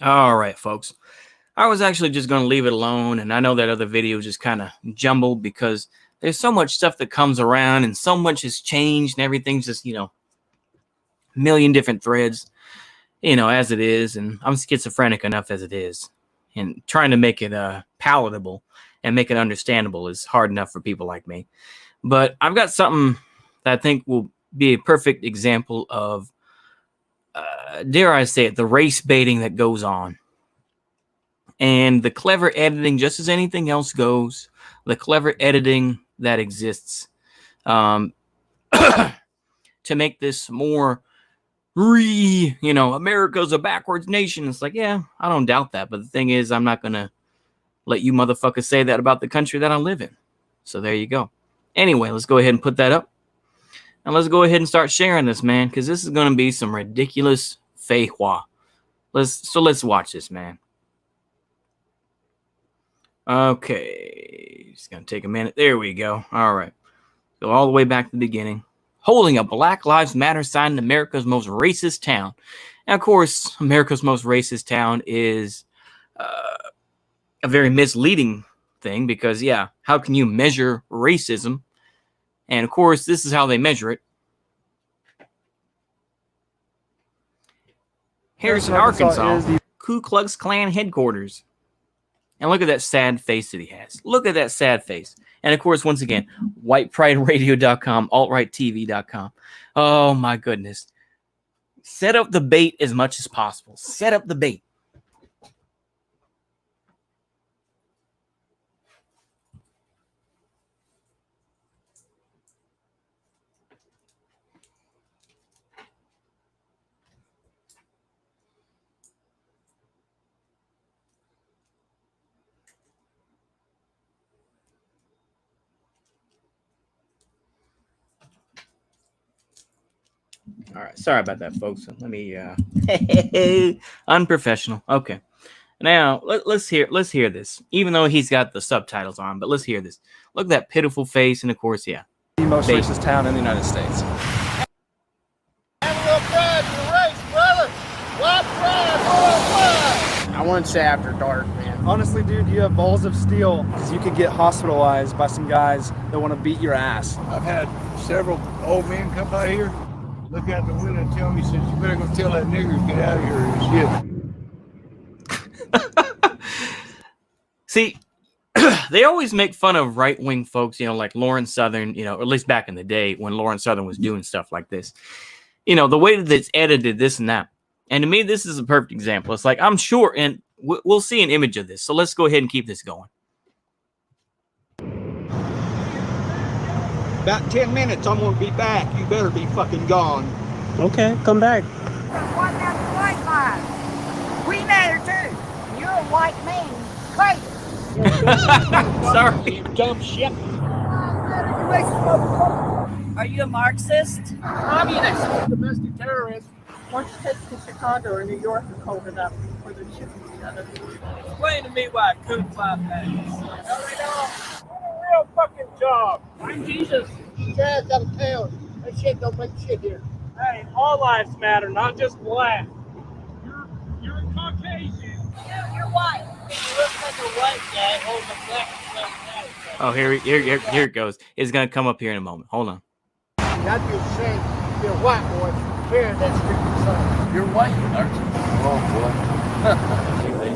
All right, folks. I was actually just going to leave it alone, and I know that other video just kind of jumbled because there's so much stuff that comes around and so much has changed and everything's just, a million different threads, as it is, and I'm schizophrenic enough as it is. And trying to make it palatable and make it understandable is hard enough for people like me. But I've got something that I think will be a perfect example of, dare I say it, the race baiting that goes on. And the clever editing, just as anything else goes, the clever editing that exists to make this more America's a backwards nation. It's like, yeah, I don't doubt that. But the thing is, I'm not going to let you motherfuckers say that about the country that I live in. So there you go. Anyway, let's go ahead and put that up. And let's go ahead and start sharing this, man, because this is going to be some ridiculous feijoa. Let's watch this, man. Okay, it's going to take a minute. There we go. All right. Go all the way back to the beginning. Holding a Black Lives Matter sign in America's most racist town. And of course, America's most racist town is a very misleading thing because, yeah, how can you measure racism? And of course, this is how they measure it. Harrison, Arkansas, Ku Klux Klan headquarters. And look at that sad face that he has. Look at that sad face. And of course, once again, whiteprideradio.com, altrighttv.com. Oh my goodness. Set up the bait as much as possible. Set up the bait. All right, sorry about that, folks. Let me unprofessional. Okay, now let's hear this. Even though he's got the subtitles on, but let's hear this. Look at that pitiful face, and of course, yeah, the most racist town in the United States. Have a little pride in your race, brother. White pride, worldwide. I wouldn't say after dark, man. Honestly, dude, you have balls of steel because you could get hospitalized by some guys that want to beat your ass. I've had several old men come out here, look out the window and tell me, says, you better go tell that nigger to get out of here and shit. See, they always make fun of right-wing folks, like Lawrence Southern, or at least back in the day when Lawrence Southern was doing stuff like this. The way that it's edited, this and that. And to me, this is a perfect example. It's like, I'm sure, and we'll see an image of this. So let's go ahead and keep this going. About 10 minutes, I'm gonna be back. You better be fucking gone. Okay, come back. What about the white line? We matter too. You're a white man. Crazy. Sorry. You dumb shit. Are you a Marxist? Communist. Domestic terrorist. Why don't you take to Chicago or New York and hold it up where they're shooting each other? Explain to me why I couldn't find that. No, they don't. Do a real fucking job. I'm Jesus. Chad's out of town. That shit don't make shit here. Hey, all lives matter, not just black. You're a Caucasian. You're white. You look like a white guy holding a black flag. Oh, here it goes. It's gonna come up here in a moment. Hold on. I'd be ashamed to be a white boy carrying that stupid sign. You're white, aren't you? Oh, boy.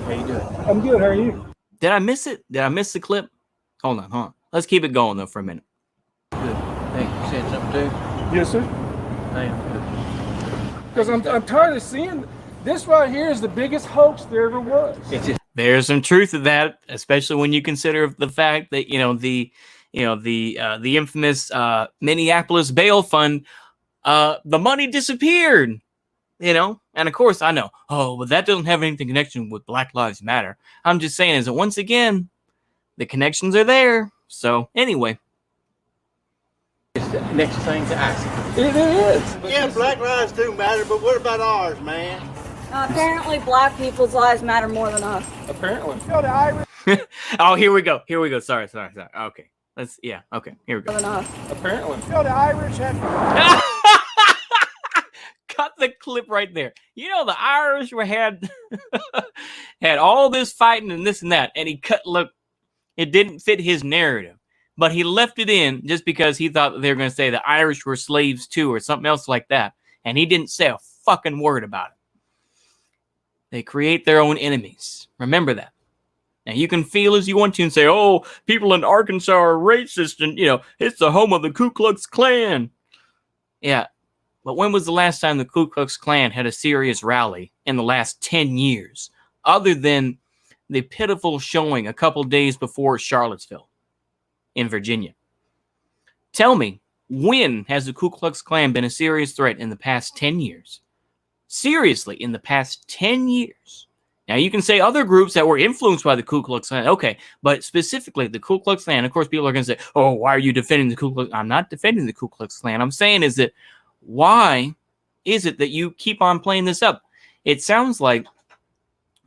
How you doing? I'm good. How are you? Did I miss it? Did I miss the clip? Hold on. Let's keep it going though for a minute. Good. Thank you. Said something too? Yes, sir. I am good. Because I'm tired of seeing this right here is the biggest hoax there ever was. There's some truth to that, especially when you consider the fact that the infamous Minneapolis bail fund, the money disappeared. And of course I know. Oh, but that doesn't have anything connection with Black Lives Matter. I'm just saying is that once again, the connections are there. So anyway. It's the next thing to ask. It is. Yeah, black lives do matter, but what about ours, man? Apparently, black people's lives matter more than us. Apparently. Oh, here we go. Sorry. Okay. Okay. Here we go. More than us. Apparently. The Irish have got the clip right there. You know, the Irish had had all this fighting and this and that, and he cut. Look, it didn't fit his narrative, but he left it in just because he thought that they were going to say the Irish were slaves too, or something else like that, and he didn't say a fucking word about it. They create their own enemies. Remember that. Now, you can feel as you want to and say, oh, people in Arkansas are racist and, you know, it's the home of the Ku Klux Klan. Yeah, but when was the last time the Ku Klux Klan had a serious rally in the last 10 years, other than the pitiful showing a couple days before Charlottesville in Virginia? Tell me, when has the Ku Klux Klan been a serious threat in the past 10 years? Seriously, in the past 10 years. Now, you can say other groups that were influenced by the Ku Klux Klan. Okay, but specifically the Ku Klux Klan, of course, people are going to say, oh, why are you defending the Ku Klux Klan? I'm not defending the Ku Klux Klan. I'm saying is that why is it that you keep on playing this up? It sounds like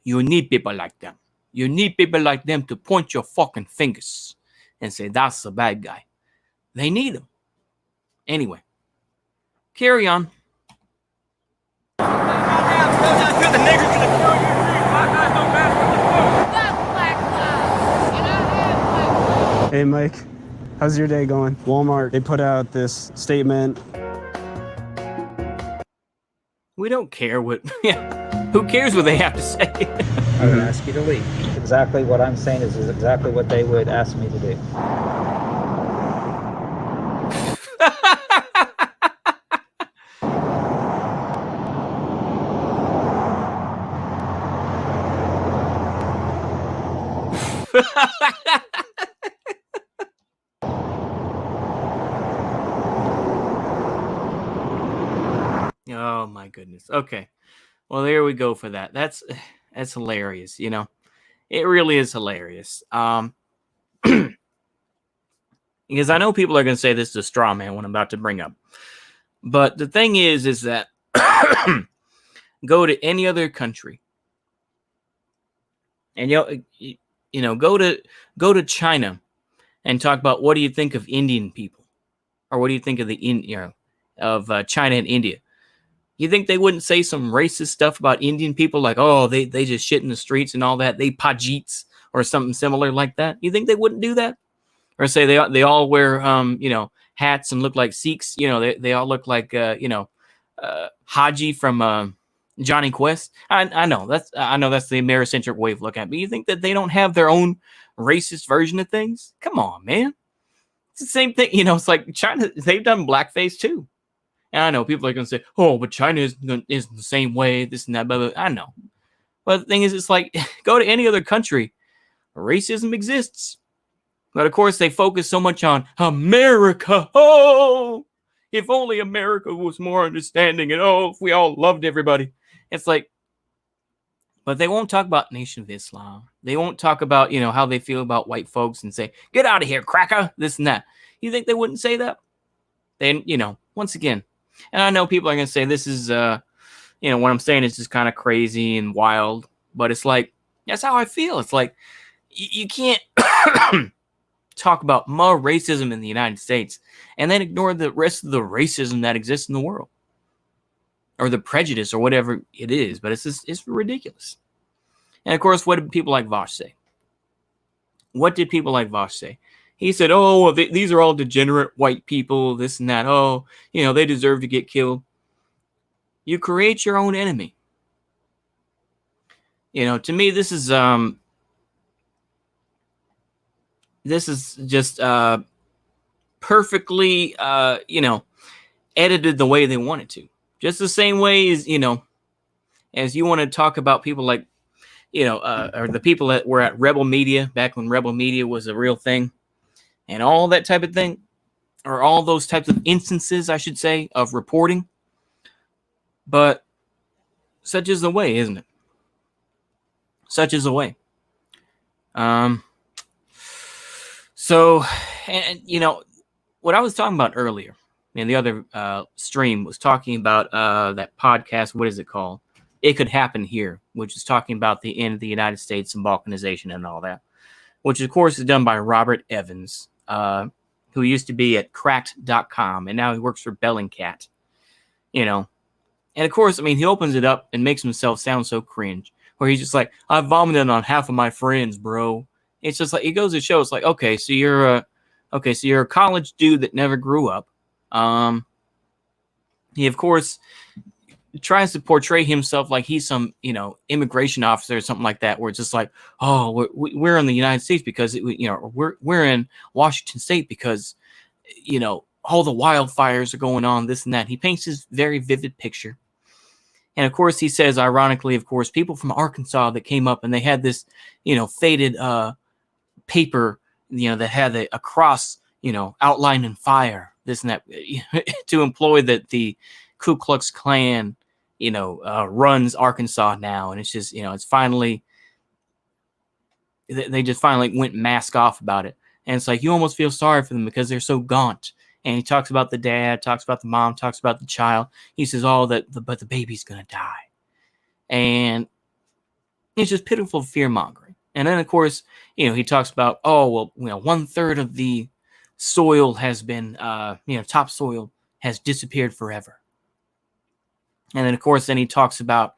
you need people like them. You need people like them to point your fucking fingers and say, that's the bad guy. They need them. Anyway, carry on. Hey Mike, how's your day going? Walmart, they put out this statement. We don't care what, who cares what they have to say? I would ask you to leave. Exactly what I'm saying is exactly what they would ask me to do. Oh my goodness. Okay. Well, there we go for that. That's hilarious, you know. It really is hilarious. Because I know people are going to say this is a straw man what I'm about to bring up. But the thing is that go to any other country. And you know, go to China and talk about what do you think of Indian people? Or what do you think of China and India? You think they wouldn't say some racist stuff about Indian people like, oh, they just shit in the streets and all that. They pajits or something similar like that. You think they wouldn't do that? Or say they all wear, hats and look like Sikhs. You know, they all look like, Haji from Johnny Quest. I know that's the Americentric way of looking at it. But you think that they don't have their own racist version of things? Come on, man. It's the same thing. You know, it's like China, they've done blackface too. And I know people are going to say, oh, but China isn't the same way, this and that, blah, blah. I know. But the thing is, it's like, go to any other country. Racism exists. But of course, they focus so much on America. Oh, if only America was more understanding and oh, if we all loved everybody. It's like, but they won't talk about Nation of Islam. They won't talk about, you know, how they feel about white folks and say, get out of here, cracker, this and that. You think they wouldn't say that? Then, you know, once again, and I know people are going to say this is, what I'm saying is just kind of crazy and wild, but it's like, that's how I feel. It's like, you can't talk about more racism in the United States and then ignore the rest of the racism that exists in the world or the prejudice or whatever it is. But it's ridiculous. And of course, what did people like Vosh say? What did people like Vosh say? He said, oh, well, these are all degenerate white people, this and that. Oh, you know, they deserve to get killed. You create your own enemy. You know, to me, this is just perfectly, edited the way they want it to. Just the same way as, as you want to talk about people like, or the people that were at Rebel Media back when Rebel Media was a real thing. And all that type of thing, or all those types of instances, I should say, of reporting. But such is the way, isn't it? Such is the way. So, and what I was talking about earlier in the other stream was talking about that podcast. What is it called? It Could Happen Here, which is talking about the end of the United States and balkanization and all that, which of course is done by Robert Evans. Who used to be at cracked.com and now he works for Bellingcat, and And of course, I mean, he opens it up and makes himself sound so cringe, where he's just like, I vomited on half of my friends, bro. It's just like, it goes to show, it's like, okay, so you're a college dude that never grew up. He, of course, tries to portray himself like he's some, immigration officer or something like that, where it's just like, oh, we're in the United States because, we're in Washington State because, all the wildfires are going on, this and that. He paints this very vivid picture. And of course, he says, ironically, of course, people from Arkansas that came up and they had this, faded paper, that had a cross, outlined in fire, this and that, to employ that the Ku Klux Klan, runs Arkansas now. And it's just, it's finally, they just finally went mask off about it. And it's like, you almost feel sorry for them because they're so gaunt. And he talks about the dad, talks about the mom, talks about the child. He says, but the baby's going to die. And it's just pitiful fear mongering. And then, of course, he talks about, 1/3 of the soil has been, topsoil has disappeared forever. And then, of course, he talks about,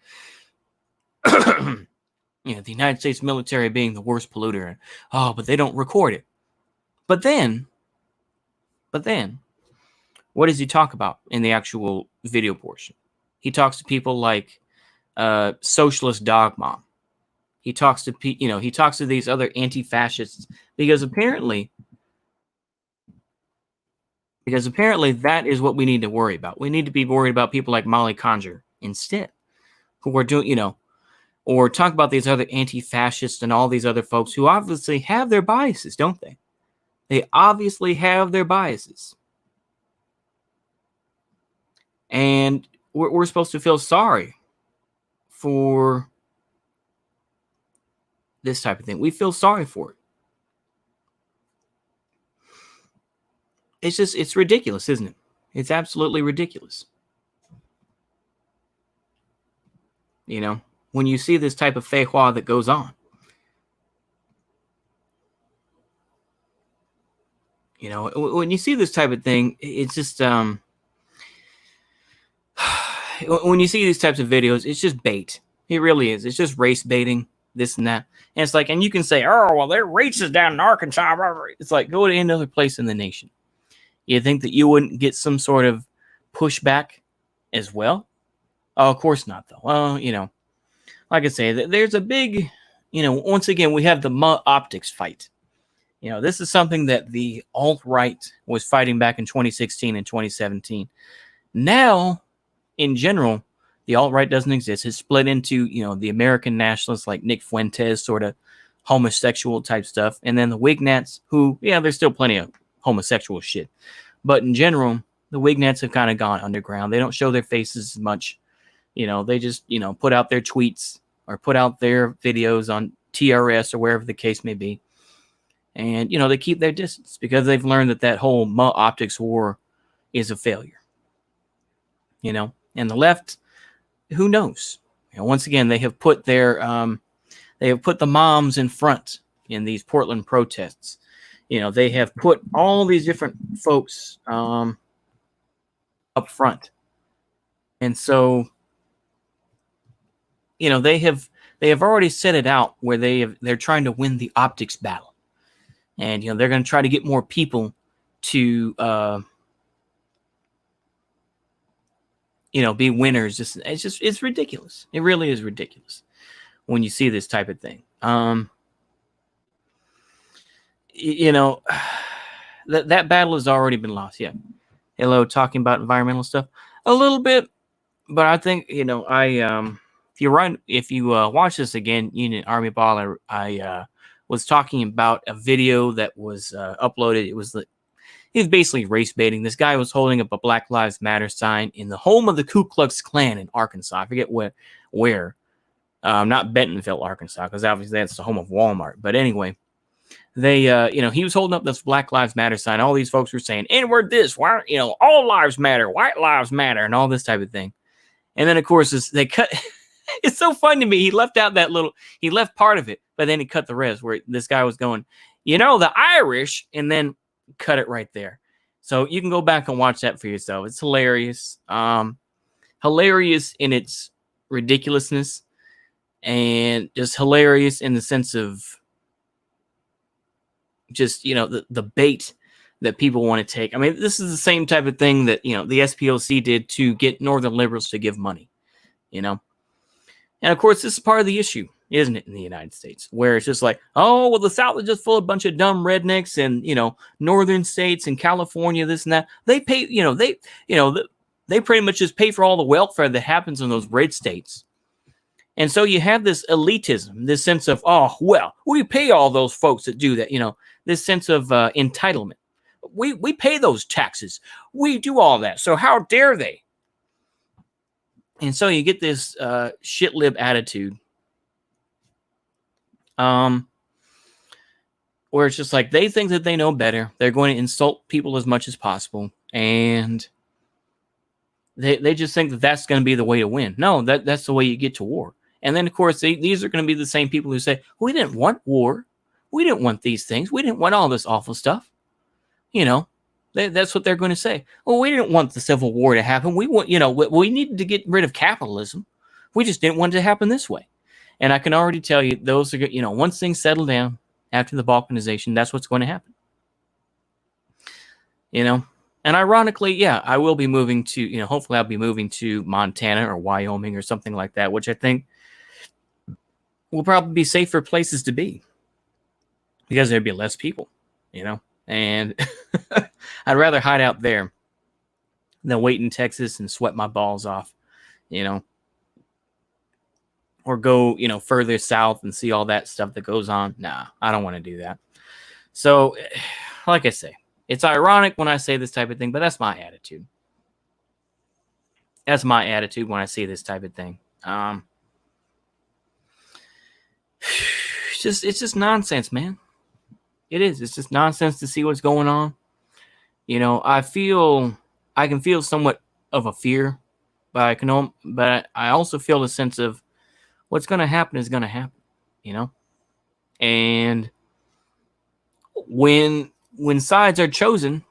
the United States military being the worst polluter. But they don't record it. But then, what does he talk about in the actual video portion? He talks to people like Socialist Dog Mom. He talks to he talks to these other anti-fascists because apparently that is what we need to worry about. We need to be worried about people like Molly Conger instead, who are doing or talk about these other anti-fascists and all these other folks who obviously have their biases, don't they? They obviously have their biases. And we're supposed to feel sorry for this type of thing. We feel sorry for it. It's ridiculous, isn't it? It's absolutely ridiculous. When you see this type of feijoa that goes on. When you see this type of thing, it's just, when you see these types of videos, it's just bait. It really is. It's just race baiting, this and that. And it's like, and you can say, oh, well, they're racist down in Arkansas. It's like, go to any other place in the nation. You think that you wouldn't get some sort of pushback as well? Oh, of course not, though. Well, like I say, there's a big, once again, we have the optics fight. This is something that the alt-right was fighting back in 2016 and 2017. Now, in general, the alt-right doesn't exist. It's split into, the American nationalists like Nick Fuentes, sort of homosexual type stuff. And then the Wignats, who, there's still plenty of homosexual shit. But in general, the Wignats have kind of gone underground. They don't show their faces as much. They just, put out their tweets or put out their videos on TRS or wherever the case may be. And, they keep their distance because they've learned that whole optics war is a failure. And the left, who knows? Once again, they have put their, the moms in front in these Portland protests. They have put all these different folks up front. And so, they have already set it out where they're trying to win the optics battle. And, they're going to try to get more people to, be winners. It's ridiculous. It really is ridiculous when you see this type of thing. That battle has already been lost. Yeah. Hello, talking about environmental stuff a little bit, but I think, if you watch this again, Union Army Ball, I was talking about a video that was uploaded. It was basically race baiting. This guy was holding up a Black Lives Matter sign in the home of the Ku Klux Klan in Arkansas. I forget where. Not Bentonville, Arkansas, because obviously that's the home of Walmart. But anyway, they, he was holding up this Black Lives Matter sign. All these folks were saying, N-word this, why, all lives matter, white lives matter, and all this type of thing. And then, of course, they cut. It's so fun to me. He left out he left part of it, but then he cut the rest where this guy was going, the Irish, and then cut it right there. So you can go back and watch that for yourself. It's hilarious. hilarious in its ridiculousness, and just hilarious in the sense of just, the bait that people want to take. I mean, this is the same type of thing that, the SPLC did to get Northern liberals to give money, And of course, this is part of the issue, isn't it, in the United States, where it's just like, oh, well, the South is just full of a bunch of dumb rednecks, and, northern states and California, this and that. They pay, they pretty much just pay for all the welfare that happens in those red states. And so you have this elitism, this sense of, oh, well, we pay all those folks that do that, this sense of entitlement. We pay those taxes. We do all that. So how dare they? And so you get this shit lib attitude, where it's just like they think that they know better. They're going to insult people as much as possible, and they just think that that's going to be the way to win. No, that's the way you get to war. And then, of course, these are going to be the same people who say, we didn't want war. We didn't want these things. We didn't want all this awful stuff. That's what they're going to say. Well, we didn't want the Civil War to happen. We want, we needed to get rid of capitalism. We just didn't want it to happen this way. And I can already tell you, those are, once things settle down after the balkanization, that's what's going to happen. And ironically, yeah, I will be moving to, hopefully I'll be moving to Montana or Wyoming or something like that, which I think will probably be safer places to be because there'd be less people, and I'd rather hide out there than wait in Texas and sweat my balls off, or go, further south and see all that stuff that goes on. Nah, I don't want to do that. So, like I say, it's ironic when I say this type of thing, but that's my attitude. That's my attitude when I see this type of thing. It's just nonsense, man. It is. It's just nonsense to see what's going on. I can feel somewhat of a fear, but I also feel a sense of what's going to happen is going to happen, and when sides are chosen,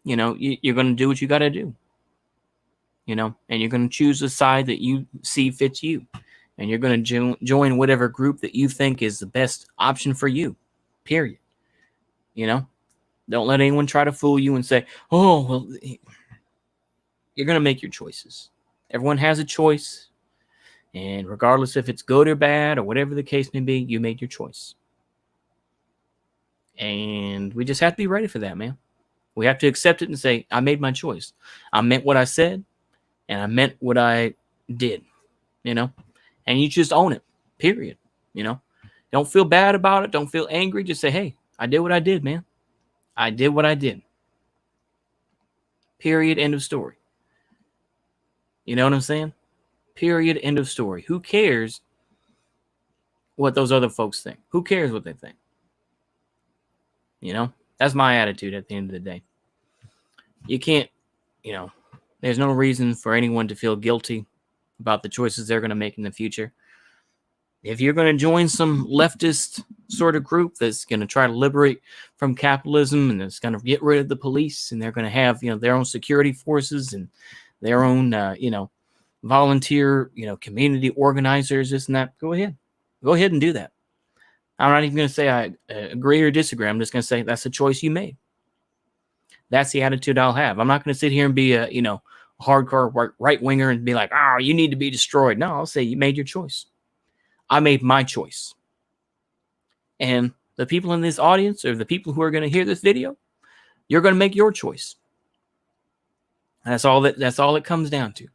you're going to do what you got to do, and you're going to choose the side that you see fits you, and you're going to join whatever group that you think is the best option for you, period. Don't let anyone try to fool you and say, oh, well, you're going to make your choices. Everyone has a choice, and regardless if it's good or bad or whatever the case may be, you made your choice. And we just have to be ready for that, man. We have to accept it and say, I made my choice. I meant what I said, and I meant what I did, and you just own it, period. Don't feel bad about it. Don't feel angry. Just say, hey, I did what I did, man. I did what I did. Period. End of story. You know what I'm saying? Period. End of story. Who cares what those other folks think? Who cares what they think? That's my attitude at the end of the day. You can't, there's no reason for anyone to feel guilty about the choices they're going to make in the future. If you're going to join some leftist sort of group that's going to try to liberate from capitalism and that's going to get rid of the police, and they're going to have, their own security forces and their own, volunteer, community organizers, this and that, go ahead and do that. I'm not even going to say I agree or disagree. I'm just going to say that's a choice you made. That's the attitude I'll have. I'm not going to sit here and be a, hardcore right winger and be like, oh, you need to be destroyed. No, I'll say you made your choice. I made my choice. And the people in this audience, or the people who are going to hear this video, you're going to make your choice. That's all it comes down to.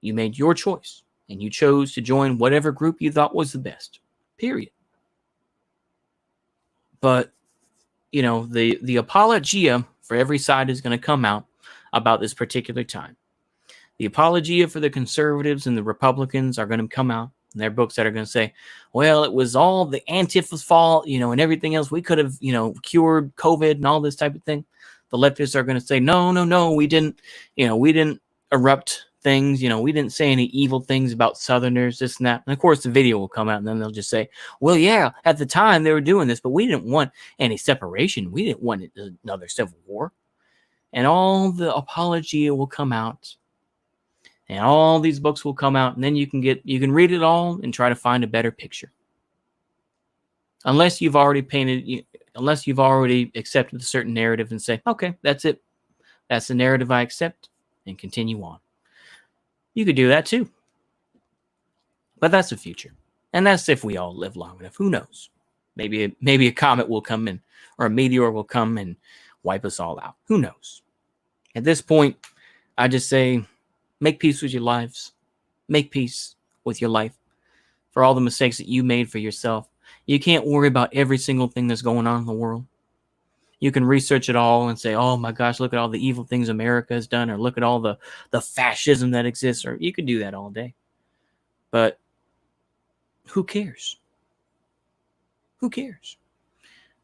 You made your choice, and you chose to join whatever group you thought was the best. Period. But, the apologia for every side is going to come out about this particular time. The apologia for the conservatives and the Republicans are going to come out in their books that are going to say, well, it was all the Antifa's fault, and everything else. We could have, cured COVID and all this type of thing. The leftists are going to say, no, we didn't erupt things. We didn't say any evil things about Southerners, this and that. And of course, the video will come out, and then they'll just say, well, yeah, at the time they were doing this, but we didn't want any separation. We didn't want another civil war. And all the apologia will come out. And all these books will come out, and then you can read it all and try to find a better picture. Unless you've already accepted a certain narrative and say, okay, that's it. That's the narrative I accept, and continue on. You could do that too. But that's the future. And that's if we all live long enough. Who knows? Maybe a comet will come in, or a meteor will come and wipe us all out. Who knows? At this point, I just say, make peace with your lives. Make peace with your life for all the mistakes that you made for yourself. You can't worry about every single thing that's going on in the world. You can research it all and say, oh my gosh, look at all the evil things America has done, or look at all the fascism that exists, or you could do that all day. But who cares? Who cares?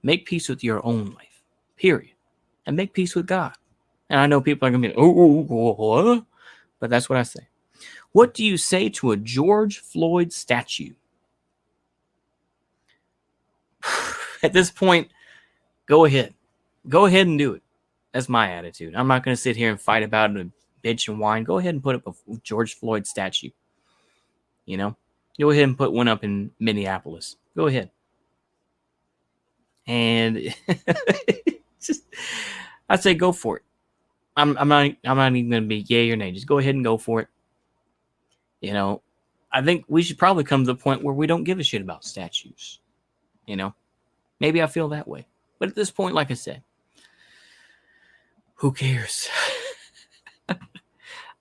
Make peace with your own life, period. And make peace with God. And I know people are going to be like, what? But that's what I say. What do you say to a George Floyd statue? At this point, go ahead. Go ahead and do it. That's my attitude. I'm not going to sit here and fight about it and bitch and whine. Go ahead and put up a George Floyd statue. You know? Go ahead and put one up in Minneapolis. Go ahead. And I say go for it. I'm not even going to be yay or nay. Just go ahead and go for it. You know, I think we should probably come to the point where we don't give a shit about statues. You know, maybe I feel that way. But at this point, like I said, who cares?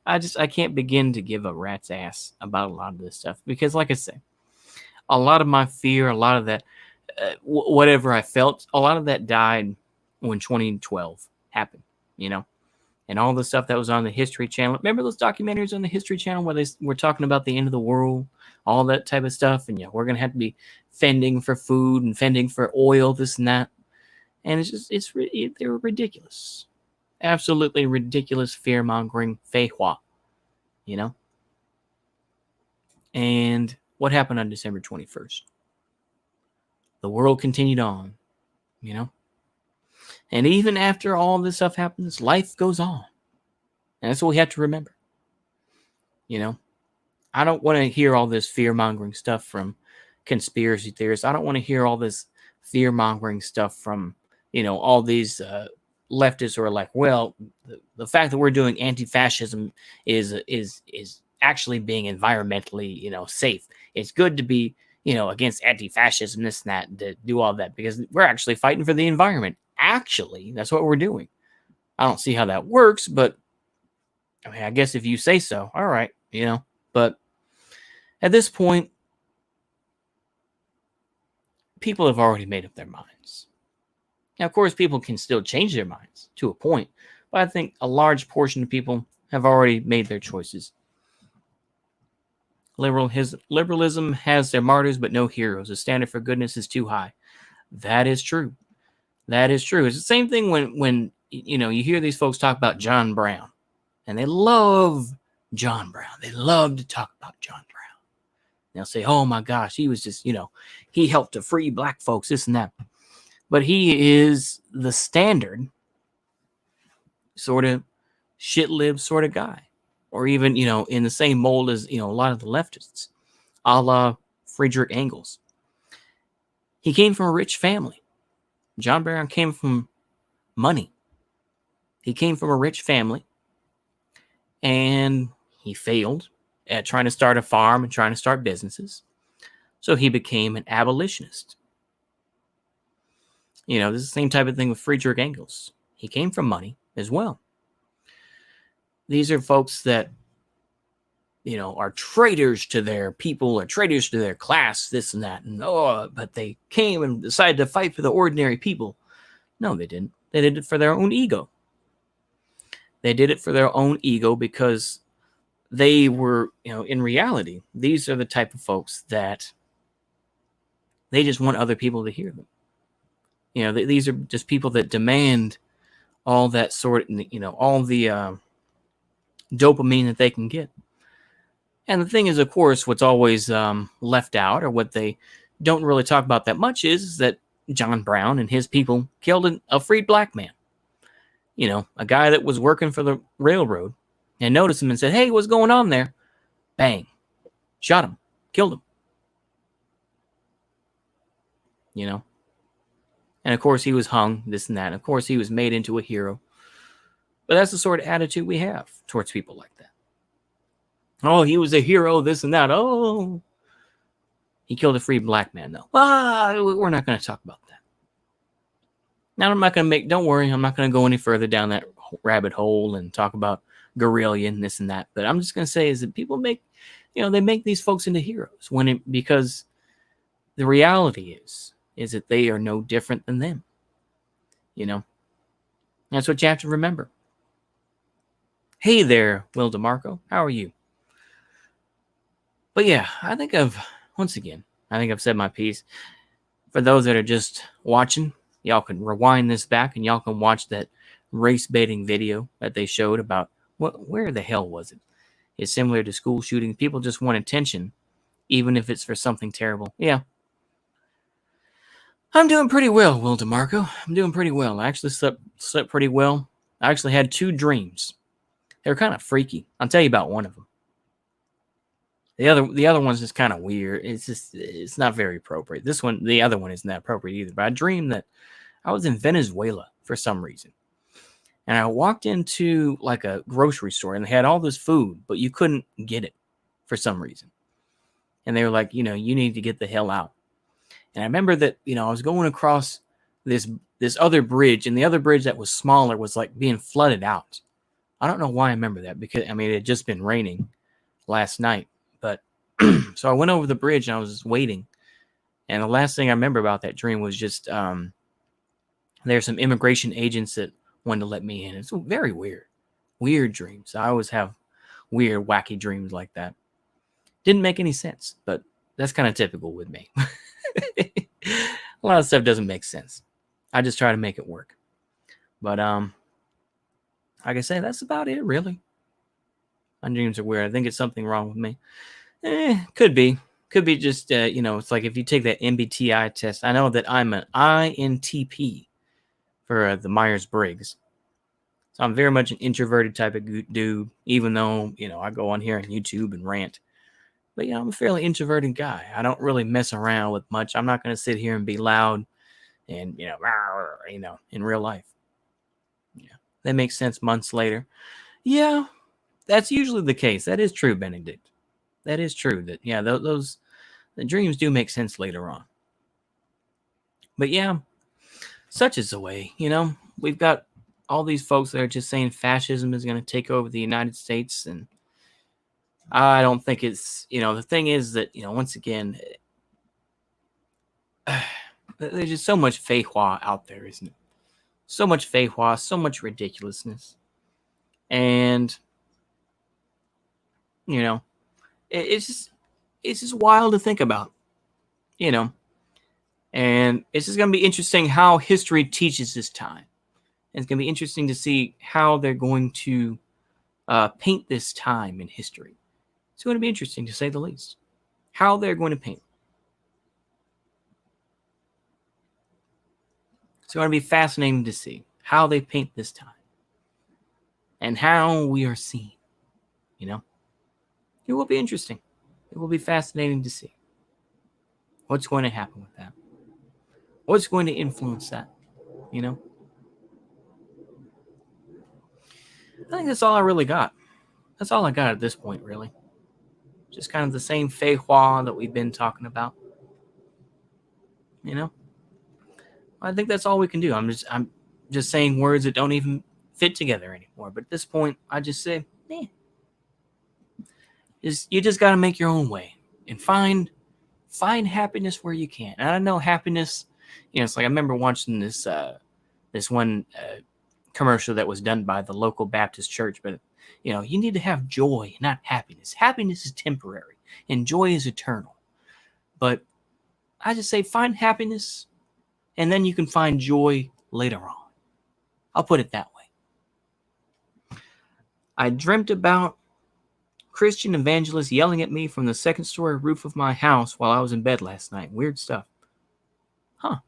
I can't begin to give a rat's ass about a lot of this stuff. Because like I say, a lot of my fear, a lot of that, whatever I felt, a lot of that died when 2012 happened, you know? And all the stuff that was on the History Channel. Remember those documentaries on the History Channel where they were talking about the end of the world, all that type of stuff? And yeah, we're going to have to be fending for food and fending for oil, this and that. And they were ridiculous. Absolutely ridiculous fear-mongering feijoa, you know? And what happened on December 21st? The world continued on, you know? And even after all this stuff happens, life goes on. And that's what we have to remember. You know, I don't want to hear all this fear-mongering stuff from conspiracy theorists. I don't want to hear all this fear-mongering stuff from, you know, all these leftists who are like, well, the fact that we're doing anti-fascism is actually being environmentally, you know, safe. It's good to be, you know, against anti-fascism, this and that, to do all that, because we're actually fighting for the environment. Actually, that's what we're doing. I don't see how that works, but I mean, I guess if you say so, all right, you know. But at this point, people have already made up their minds. Now, of course, people can still change their minds to a point, but I think a large portion of people have already made their choices. Liberalism has their martyrs, but no heroes. The standard for goodness is too high. That is true. That is true. It's the same thing when you know, you hear these folks talk about John Brown, and they love John Brown. They love to talk about John Brown. They'll say, oh my gosh, he was just, you know, he helped to free black folks, this and that. But he is the standard sort of shit-lived sort of guy. Or even, you know, in the same mold as, you know, a lot of the leftists, a la Friedrich Engels. He came from a rich family. John Brown came from money. He came from a rich family, and he failed at trying to start a farm and trying to start businesses. So he became an abolitionist. You know, this is the same type of thing with Friedrich Engels. He came from money as well. These are folks that, you know, are traitors to their people or traitors to their class, this and that. And, but they came and decided to fight for the ordinary people. No, they didn't. They did it for their own ego. They did it for their own ego because they were, you know, in reality, these are the type of folks that they just want other people to hear them. You know, these are just people that demand all that sort, you know, all the dopamine that they can get. And the thing is, of course, what's always left out, or what they don't really talk about that much, is that John Brown and his people killed a freed black man. You know, a guy that was working for the railroad, and noticed him and said, "Hey, what's going on there?" Bang. Shot him. Killed him. You know? And of course, he was hung, this and that. And of course, he was made into a hero. But that's the sort of attitude we have towards people like that. Oh, he was a hero, this and that. Oh, he killed a free black man, though. We're not going to talk about that. Now, I'm not going to don't worry, I'm not going to go any further down that rabbit hole and talk about guerrilla and this and that. But I'm just going to say is that people make, they make these folks into heroes because the reality is that they are no different than them. That's what you have to remember. Hey there, Will DeMarco. How are you? But yeah, I think I've said my piece. For those that are just watching, y'all can rewind this back and y'all can watch that race baiting video that they showed about where the hell was it? It's similar to school shootings. People just want attention, even if it's for something terrible. Yeah. I'm doing pretty well, Will DeMarco. I'm doing pretty well. I actually slept pretty well. I actually had 2 dreams. They were kind of freaky. I'll tell you about one of them. The other one's just kind of weird. It's not very appropriate. The other one isn't that appropriate either. But I dreamed that I was in Venezuela for some reason. And I walked into like a grocery store and they had all this food, but you couldn't get it for some reason. And they were like, you need to get the hell out. And I remember that, I was going across this other bridge, and the other bridge that was smaller was like being flooded out. I don't know why I remember that because, it had just been raining last night. But so I went over the bridge and I was just waiting. And the last thing I remember about that dream was just there's some immigration agents that wanted to let me in. It's very weird dreams. I always have weird, wacky dreams like that. Didn't make any sense, but that's kind of typical with me. A lot of stuff doesn't make sense. I just try to make it work. But like I say, that's about it, really. My dreams are weird. I think it's something wrong with me. Could be just it's like if you take that MBTI test. I know that I'm an INTP for the Myers-Briggs. So I'm very much an introverted type of dude, even though, I go on here on YouTube and rant. But, I'm a fairly introverted guy. I don't really mess around with much. I'm not going to sit here and be loud and, in real life. Yeah, that makes sense months later. Yeah, that's usually the case. That is true, Benedict. That is true. That, yeah, the dreams do make sense later on. But, yeah, such is the way, We've got all these folks that are just saying fascism is going to take over the United States, and I don't think it's, the thing is that, once again, there's just so much feijoa out there, isn't it? So much feijoa, so much ridiculousness. And, it's just wild to think about, And it's just going to be interesting how history teaches this time. And it's going to be interesting to see how they're going to paint this time in history. It's going to be interesting, to say the least, how they're going to paint. It's going to be fascinating to see how they paint this time and how we are seen. It will be interesting. It will be fascinating to see what's going to happen with that. What's going to influence that, I think that's all I really got. That's all I got at this point, really. Just kind of the same feijoa that we've been talking about. I think that's all we can do. I'm just saying words that don't even fit together anymore. But at this point, I just say, you just got to make your own way and find happiness where you can. And I know happiness, it's like I remember watching this one commercial that was done by the local Baptist church, but you need to have joy, not happiness. Happiness is temporary and joy is eternal. But I just say find happiness and then you can find joy later on. I'll put it that way. I dreamt about Christian evangelists yelling at me from the second-story roof of my house while I was in bed last night. Weird stuff. Huh.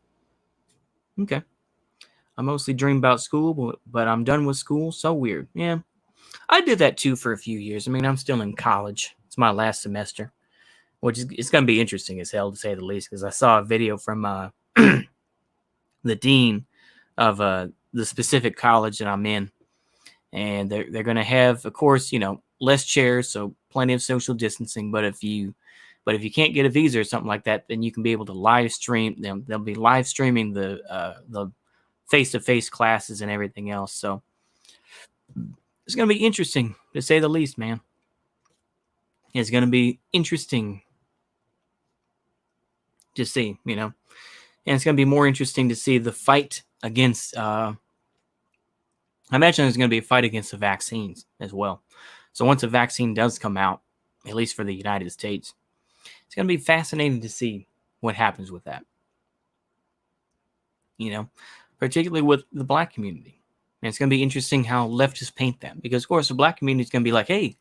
Okay. I mostly dream about school, but I'm done with school. So weird. Yeah. I did that too for a few years. I mean, I'm still in college. It's my last semester, which is it's going to be interesting as hell to say the least. Because I saw a video from the dean of the specific college that I'm in, and they're going to have, of course, less chairs, so plenty of social distancing. But if you can't get a visa or something like that, then you can be able to live stream them. They'll be live streaming the face-to-face classes and everything else. So it's going to be interesting to say the least, man. It's going to be interesting to see, and it's going to be more interesting to see the fight against. I imagine there's going to be a fight against the vaccines as well. So once a vaccine does come out, at least for the United States, it's going to be fascinating to see what happens with that. Particularly with the black community. And it's going to be interesting how leftists paint that. Because, of course, the black community is going to be like, hey,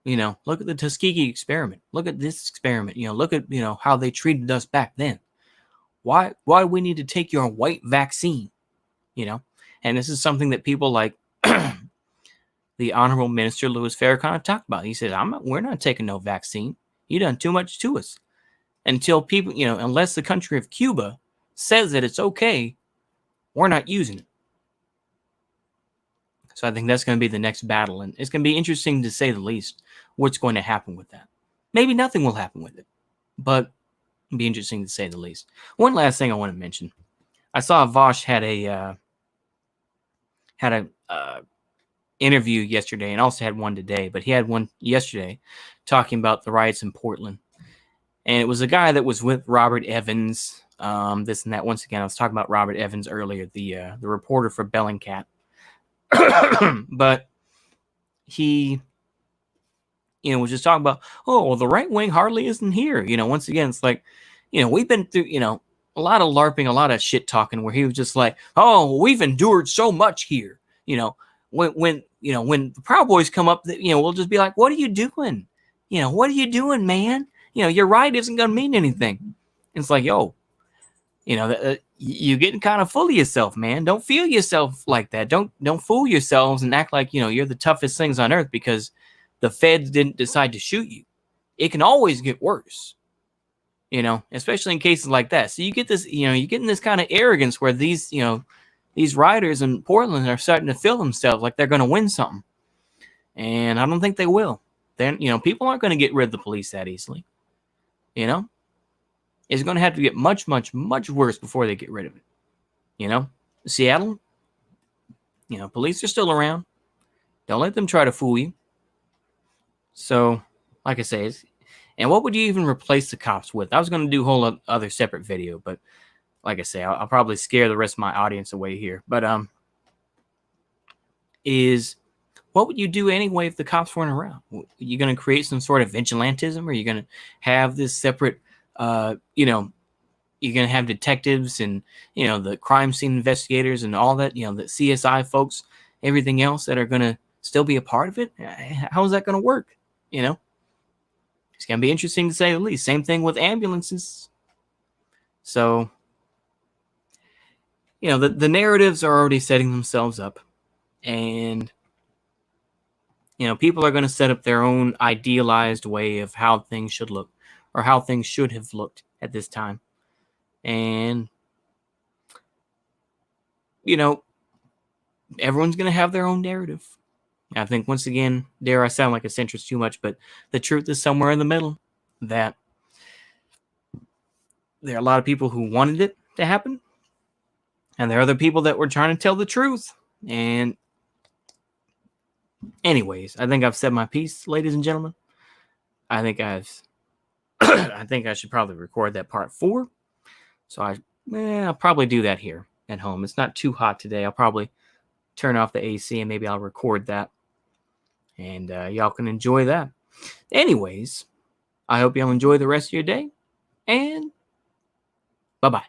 look at the Tuskegee experiment. Look at this experiment. Look at, how they treated us back then. Why do we need to take your white vaccine? And this is something that people like the Honorable Minister Louis Farrakhan talked about. He said, we're not taking no vaccine. You done too much to us. Until people, unless the country of Cuba says that it's okay, we're not using it. So I think that's going to be the next battle. And it's going to be interesting to say the least what's going to happen with that. Maybe nothing will happen with it, but it'll be interesting to say the least. One last thing I want to mention. I saw Vosh had a interview yesterday and also had one today, but he had one yesterday talking about the riots in Portland. And it was a guy that was with Robert Evans, this and that. Once again, I was talking about Robert Evans earlier, the reporter for Bellingcat. But he, was just talking about, the right wing hardly isn't here. Once again, it's like, we've been through, a lot of LARPing, a lot of shit talking where he was just like, we've endured so much here. When the Proud Boys come up, we'll just be like, what are you doing? What are you doing, man? Your right isn't going to mean anything. And it's like, you're getting kind of full of yourself, man. Don't feel yourself like that. Don't fool yourselves and act like, you're the toughest things on earth because the feds didn't decide to shoot you. It can always get worse, especially in cases like that. So you get this, you're getting this kind of arrogance where these rioters in Portland are starting to feel themselves like they're going to win something. And I don't think they will. Then, people aren't going to get rid of the police that easily. It's going to have to get much, much, much worse before they get rid of it. Seattle, police are still around. Don't let them try to fool you. So, like I say, and what would you even replace the cops with? I was going to do a whole other separate video, but like I say, I'll probably scare the rest of my audience away here. But what would you do anyway if the cops weren't around? Are you going to create some sort of vigilantism? Or are you going to have this separate, you're going to have detectives and, the crime scene investigators and all that, the CSI folks, everything else that are going to still be a part of it? How is that going to work? It's going to be interesting to say the least. Same thing with ambulances. So, the narratives are already setting themselves up. And, people are going to set up their own idealized way of how things should look or how things should have looked at this time. And, everyone's going to have their own narrative. I think, once again, dare I sound like a centrist too much, but the truth is somewhere in the middle. That there are a lot of people who wanted it to happen. And there are other people that were trying to tell the truth. And anyways, I think I've said my piece, ladies and gentlemen. I think I should probably record that part 4. So I'll probably do that here at home. It's not too hot today. I'll probably turn off the AC and maybe I'll record that. And y'all can enjoy that. Anyways, I hope y'all enjoy the rest of your day. And bye-bye.